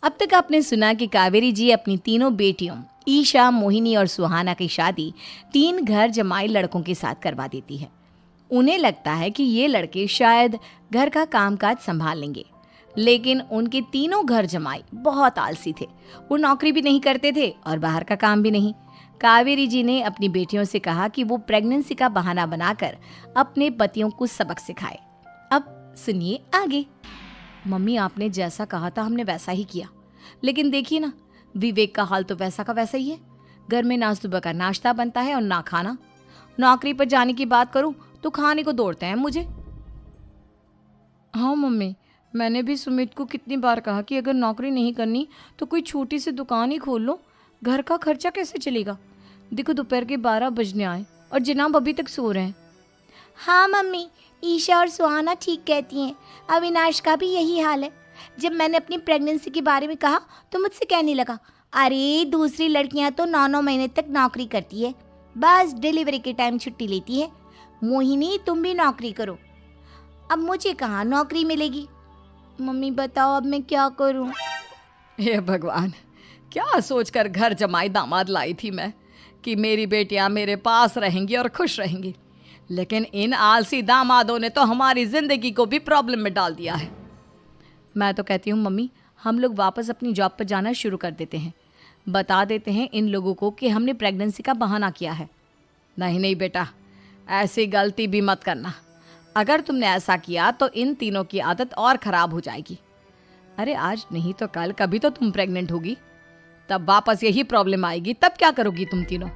अब तक आपने सुना कि कावेरी जी अपनी तीनों बेटियों ईशा, मोहिनी और सुहाना की शादी 3 घर जमाई लड़कों के साथ करवा देती है। उन्हें लगता है कि ये लड़के शायद घर का कामकाज संभाल लेंगे, लेकिन उनके तीनों घर जमाई बहुत आलसी थे। वो नौकरी भी नहीं करते थे और बाहर का काम भी नहीं। कावेरी जी ने अपनी बेटियों से कहा कि वो प्रेगनेंसी का बहाना बनाकर अपने पतियों को सबक सिखाए। अब सुनिए आगे। मम्मी, आपने जैसा कहा था हमने वैसा ही किया, लेकिन देखिए ना, विवेक का हाल तो वैसा का वैसा ही है। घर में ना सुबह का नाश्ता बनता है और ना खाना। नौकरी पर जाने की बात करूं तो खाने को दौड़ते हैं मुझे। हाँ मम्मी, मैंने भी सुमित को कितनी बार कहा कि अगर नौकरी नहीं करनी तो कोई छोटी सी दुकान ही खोल लो, घर का खर्चा कैसे चलेगा। देखो दोपहर के 12 बजने आए और जनाब अभी तक सो रहे हैं। हाँ मम्मी, ईशा और सुहाना ठीक कहती हैं। अविनाश का भी यही हाल है। जब मैंने अपनी प्रेगनेंसी के बारे में कहा तो मुझसे कहने लगा, अरे दूसरी लड़कियां तो 9-9 महीने तक नौकरी करती है, बस डिलीवरी के टाइम छुट्टी लेती है। मोहिनी, तुम भी नौकरी करो। अब मुझे कहाँ नौकरी मिलेगी। मम्मी बताओ अब मैं क्या करूँ। हे भगवान, क्या सोचकर घर जमाई दामाद लाई थी मैं कि मेरी बेटियां मेरे पास रहेंगी और खुश रहेंगी, लेकिन इन आलसी दामादों ने तो हमारी जिंदगी को भी प्रॉब्लम में डाल दिया है। मैं तो कहती हूँ मम्मी, हम लोग वापस अपनी जॉब पर जाना शुरू कर देते हैं। बता देते हैं इन लोगों को कि हमने प्रेगनेंसी का बहाना किया है। नहीं नहीं बेटा, ऐसी गलती भी मत करना। अगर तुमने ऐसा किया तो इन तीनों की आदत और ख़राब हो जाएगी। अरे आज नहीं तो कल कभी तो तुम प्रेग्नेंट होगी, तब वापस यही प्रॉब्लम आएगी। तब क्या करोगी तुम तीनों।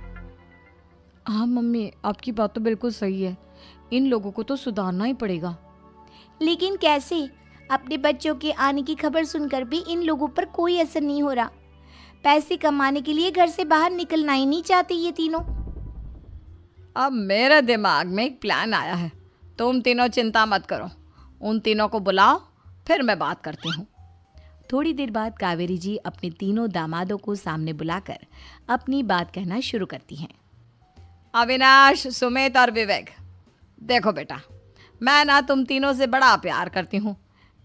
हाँ मम्मी, आपकी बात तो बिल्कुल सही है। इन लोगों को तो सुधारना ही पड़ेगा। लेकिन कैसे? अपने बच्चों के आने की खबर सुनकर भी इन लोगों पर कोई असर नहीं हो रहा। पैसे कमाने के लिए घर से बाहर निकलना ही नहीं चाहते ये तीनों। अब मेरे दिमाग में एक प्लान आया है। तुम तीनों चिंता मत करो, उन तीनों को बुलाओ, फिर मैं बात करती हूँ। थोड़ी देर बाद कावेरी जी अपने तीनों दामादों को सामने बुलाकर अपनी बात कहना शुरू करती हैं। अविनाश, सुमित और विवेक, देखो बेटा, मैं ना तुम तीनों से बड़ा प्यार करती हूँ,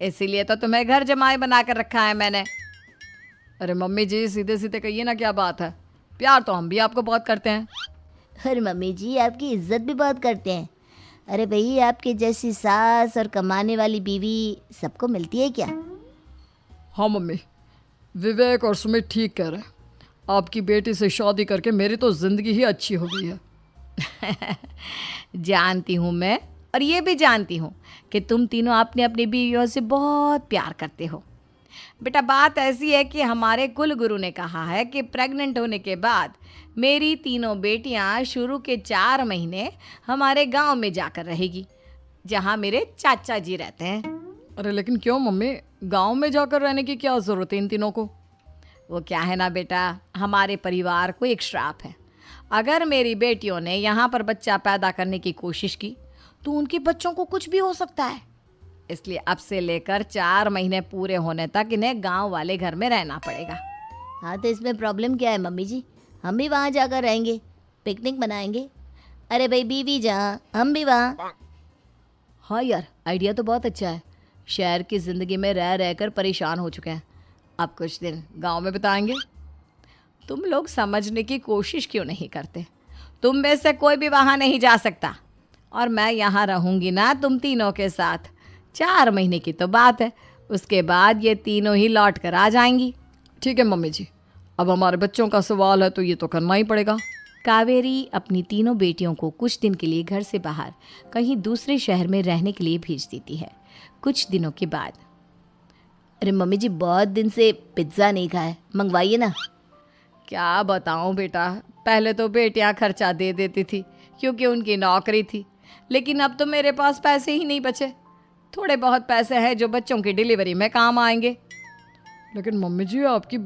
इसीलिए तो तुम्हें घर जमाई बना कर रखा है मैंने। अरे मम्मी जी, सीधे सीधे कहिए ना, क्या बात है। प्यार तो हम भी आपको बहुत करते हैं। अरे मम्मी जी, आपकी इज्जत भी बहुत करते हैं। अरे भाई, आपके जैसी सास और कमाने वाली बीवी सबको मिलती है क्या? हाँ मम्मी, विवेक और सुमित ठीक कह रहे हैं। आपकी बेटी से शादी करके मेरी तो ज़िंदगी ही अच्छी हो गई है। जानती हूँ मैं, और ये भी जानती हूँ कि तुम तीनों अपने अपनी बीवियों से बहुत प्यार करते हो। बेटा, बात ऐसी है कि हमारे कुल गुरु ने कहा है कि प्रेग्नेंट होने के बाद मेरी तीनों बेटियां शुरू के 4 महीने हमारे गांव में जाकर रहेगी, जहां मेरे चाचा जी रहते हैं। अरे लेकिन क्यों मम्मी, गांव में जाकर रहने की क्या ज़रूरत है इन तीनों को। वो क्या है ना बेटा, हमारे परिवार को एक श्राप है। अगर मेरी बेटियों ने यहाँ पर बच्चा पैदा करने की कोशिश की तो उनके बच्चों को कुछ भी हो सकता है। इसलिए अब से लेकर 4 महीने पूरे होने तक इन्हें गांव वाले घर में रहना पड़ेगा। हाँ तो इसमें प्रॉब्लम क्या है मम्मी जी? हम भी वहाँ जाकर रहेंगे, पिकनिक मनाएंगे। अरे भाई, बीवी जहाँ हम भी वहाँ। हाँ यार, आइडिया तो बहुत अच्छा है। शहर की ज़िंदगी में रह रहकर परेशान हो चुके हैं, अब कुछ दिन गांव में बिताएंगे। तुम लोग समझने की कोशिश क्यों नहीं करते। तुम में से कोई भी वहाँ नहीं जा सकता, और मैं यहाँ रहूँगी ना तुम तीनों के साथ। 4 महीने की तो बात है, उसके बाद ये तीनों ही लौट कर आ जाएंगी। ठीक है मम्मी जी, अब हमारे बच्चों का सवाल है तो ये तो करना ही पड़ेगा। कावेरी अपनी तीनों बेटियों को कुछ दिन के लिए घर से बाहर कहीं दूसरे शहर में रहने के लिए भेज देती है। कुछ दिनों के बाद, अरे मम्मी जी, बहुत दिन से पिज्ज़ा नहीं खाया, मंगवाइए ना। क्या बताऊं बेटा, पहले तो बेटियां खर्चा दे देती थी क्योंकि उनकी नौकरी थी, लेकिन अब तो मेरे पास पैसे ही नहीं बचे। थोड़े बहुत पैसे हैं जो बच्चों की डिलीवरी में काम आएंगे। लेकिन मम्मी जी, आपकी